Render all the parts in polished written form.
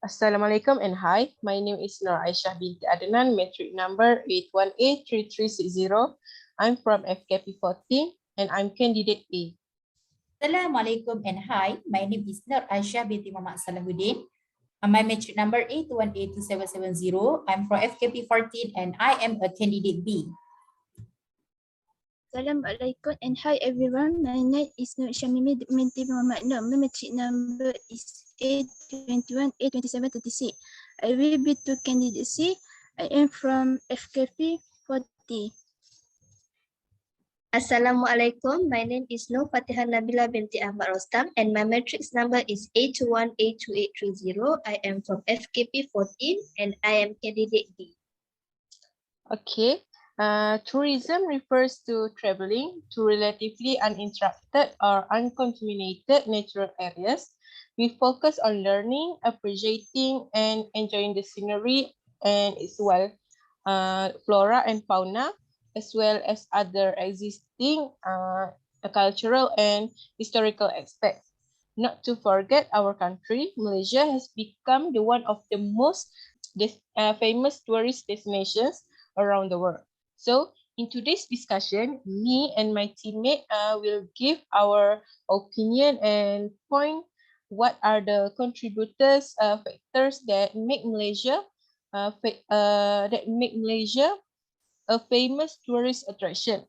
Assalamualaikum and hi. My name is NOOR AISHAH binti ADNAN, metric number 81A3360. I'm from FKP14 and I'm candidate A. Assalamualaikum and hi. My name is NOOR AISHAH binti SALAHUDIN. My metric number 81A2770. I'm from FKP14 and I am a candidate B. Assalamualaikum and hi everyone. My name is SYAMIMI binti Muhammad Noor. My metric number is A21, A2736. I will be to candidate C. I am from FKP40. Assalamualaikum. My name is FATHIHAH NABILA binti AHMAD ROSTAM and my matrix number is A21, A2830. I am from FKP14 and I am candidate D. Okay. Tourism refers to traveling to relatively uninterrupted or uncontaminated natural areas. We focus on learning, appreciating, and enjoying the scenery and its flora and fauna, as well as other existing cultural and historical aspects. Not to forget, our country, Malaysia, has become the one of the most famous tourist destinations around the world. So in today's discussion, me and my teammate will give our opinion and point what are the contributors, factors that make Malaysia a famous tourist attraction.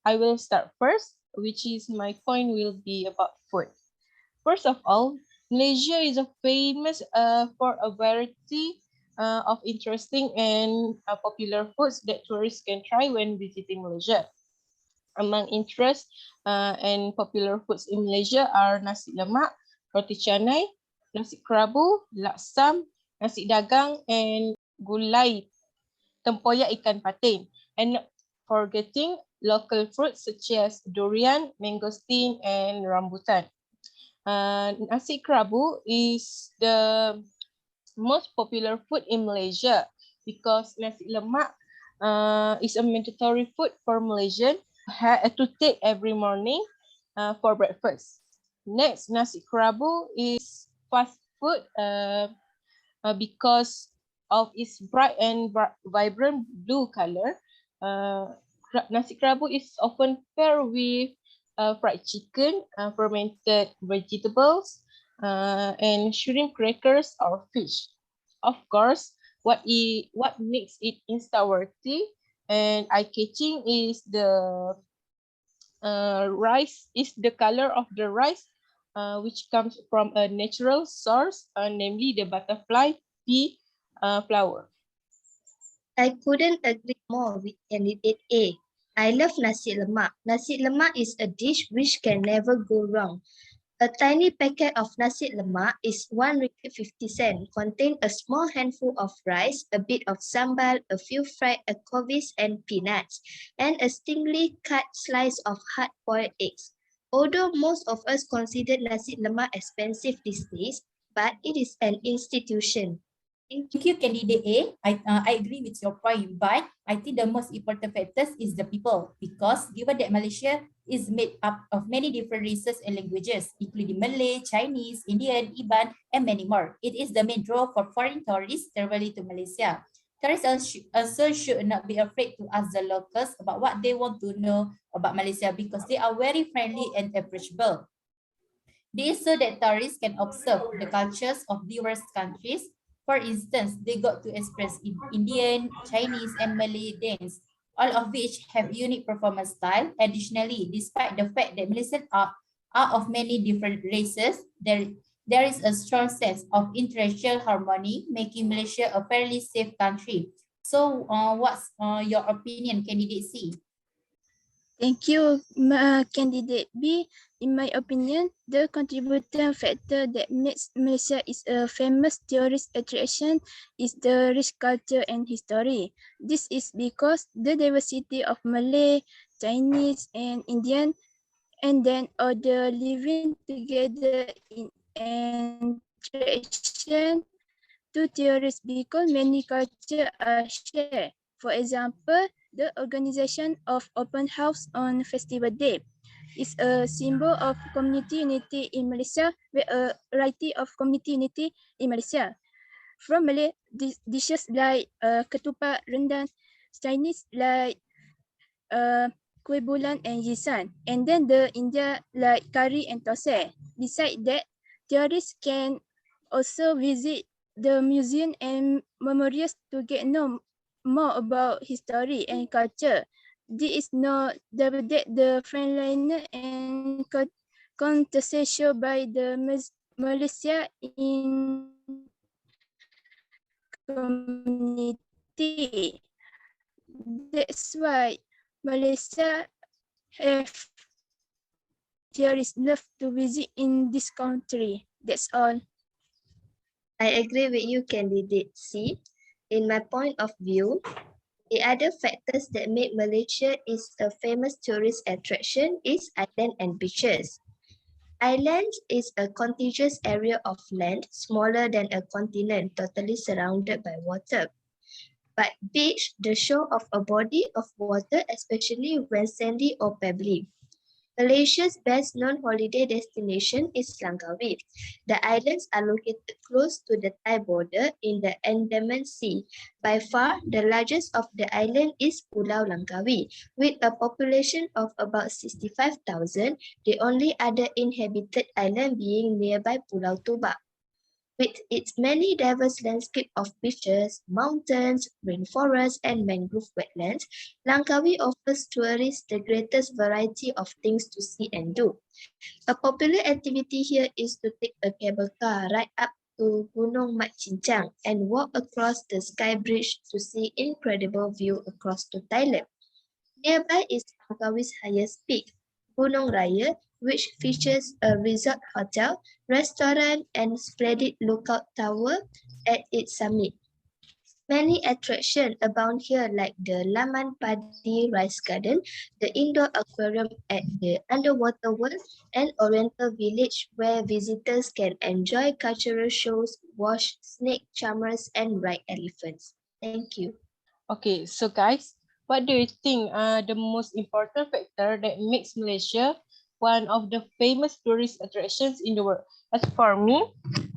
I will start first, which is my point will be about food. First of all, Malaysia is famous for a variety of interesting and popular foods that tourists can try when visiting Malaysia. Among interest and popular foods in Malaysia are nasi lemak, roti canai, nasi kerabu, laksam, nasi dagang, and gulai, tempoyak ikan patin. And not forgetting local fruits such as durian, mangosteen, and rambutan. Nasi kerabu is the most popular food in Malaysia because nasi lemak is a mandatory food for Malaysian to take every morning for breakfast. Next, nasi kerabu is fast food because of its bright and vibrant blue color. Nasi kerabu is often paired with fried chicken, fermented vegetables, and shrimp crackers or fish. Of course, what makes it insta-worthy and eye-catching is the rice, is the color of the rice, which comes from a natural source, namely the butterfly pea flower. I couldn't agree more with candidate A. I love nasi lemak. Nasi lemak is a dish which can never go wrong. A tiny packet of nasi lemak is RM1.50, contain a small handful of rice, a bit of sambal, a few fried anchovies and peanuts, and a thinly cut slice of hard-boiled eggs. Although most of us consider nasi lemak expensive these days, but it is an institution. Thank you, candidate A. I agree with your point, but I think the most important factors is the people, because given that Malaysia is made up of many different races and languages, including Malay, Chinese, Indian, Iban, and many more. It is the main draw for foreign tourists traveling to Malaysia. Tourists also should not be afraid to ask the locals about what they want to know about Malaysia because they are very friendly and approachable. This so that tourists can observe the cultures of diverse countries. For instance, they got to express Indian, Chinese, and Malay dance, all of which have unique performance style. Additionally, despite the fact that Malaysians are of many different races, there is a strong sense of interracial harmony, making Malaysia a fairly safe country. So, what's your opinion, candidate C? Thank you, candidate B. In my opinion, the contributing factor that makes Malaysia is a famous tourist attraction is the rich culture and history. This is because the diversity of Malay, Chinese, and Indian, and then other living together in an attraction to tourists because many cultures are shared. For example, the organization of open house on festival day is a symbol of community unity in Malaysia, where a variety of community unity in Malaysia. From Malay, dishes like ketupat, rendang, Chinese like kuih bulan and yisan, and then the India like curry and thosai. Besides that, tourists can also visit the museum and memorials to get know more about history and culture. This is not the friendliness and conversation by the Malaysia in community. That's why Malaysia have tourists love to visit in this country. That's all. I agree with you, candidate C. In my point of view, the other factors that make Malaysia is a famous tourist attraction is island and beaches. Island is a contiguous area of land smaller than a continent totally surrounded by water. But beach, the show of a body of water, especially when sandy or pebbly. Malaysia's best known holiday destination is Langkawi. The islands are located close to the Thai border in the Andaman Sea. By far, the largest of the island is Pulau Langkawi, with a population of about 65,000, the only other inhabited island being nearby Pulau Toba. With its many diverse landscape of beaches, mountains, rainforests, and mangrove wetlands, Langkawi offers tourists the greatest variety of things to see and do. A popular activity here is to take a cable car right up to Gunung Mat Cincang and walk across the sky bridge to see incredible view across to Thailand. Nearby is Langkawi's highest peak, Gunung Raya, which features a resort hotel, restaurant, and splendid lookout tower at its summit. Many attractions abound here like the Laman Padi Rice Garden, the indoor aquarium at the underwater world, and Oriental Village where visitors can enjoy cultural shows, watch snake charmers, and ride elephants. Thank you. Okay, so guys, what do you think are the most important factor that makes Malaysia one of the famous tourist attractions in the world? As for me,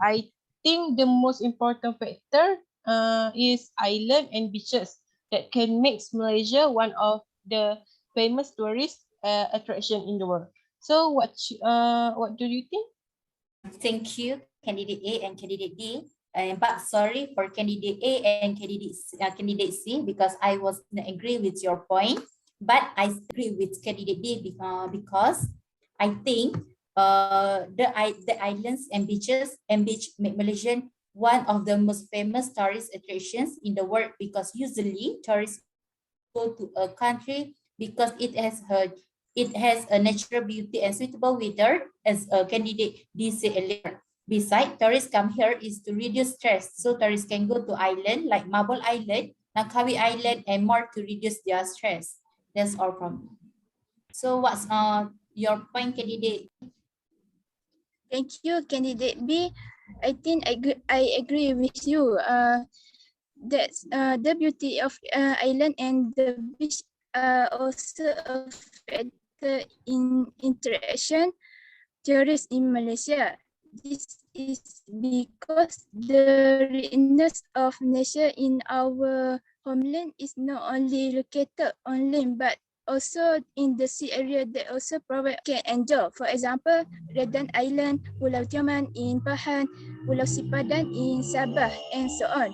I think the most important factor is island and beaches that can make Malaysia one of the famous tourist attraction in the world. So what do you think? Thank you, candidate A and candidate D. But sorry for candidate A and candidate C because I was not agree with your point. But I agree with candidate D because I think the islands and beaches make Malaysian one of the most famous tourist attractions in the world because usually tourists go to a country because it has a natural beauty and suitable weather, as a candidate D said earlier. Besides, tourists come here is to reduce stress. So tourists can go to island like Marble Island, Langkawi Island, and more to reduce their stress. That's all from me. So what's your point, candidate? Thank you, candidate B. I think I agree with you. That's the beauty of island and the beach are also a factor in interaction tourists in Malaysia. This is because the richness of nature in our homeland is not only located on land but also in the sea area that also provide can enjoy. For example, Redan Island, Pulau Tioman in Pahang, Pulau Sipadan in Sabah, and so on.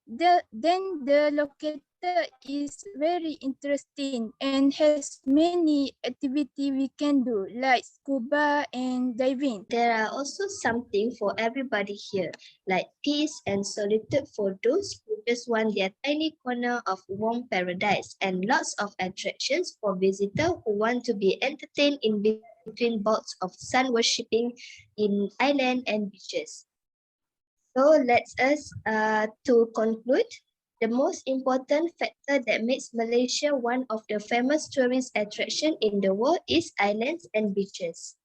Then the locator is very interesting and has many activity we can do like scuba and diving. There are also something for everybody here, like peace and solitude for those who just want their tiny corner of warm paradise, and lots of attractions for visitors who want to be entertained in between bouts of sun worshipping in island and beaches. So to conclude, the most important factor that makes Malaysia one of the famous tourist attractions in the world is islands and beaches.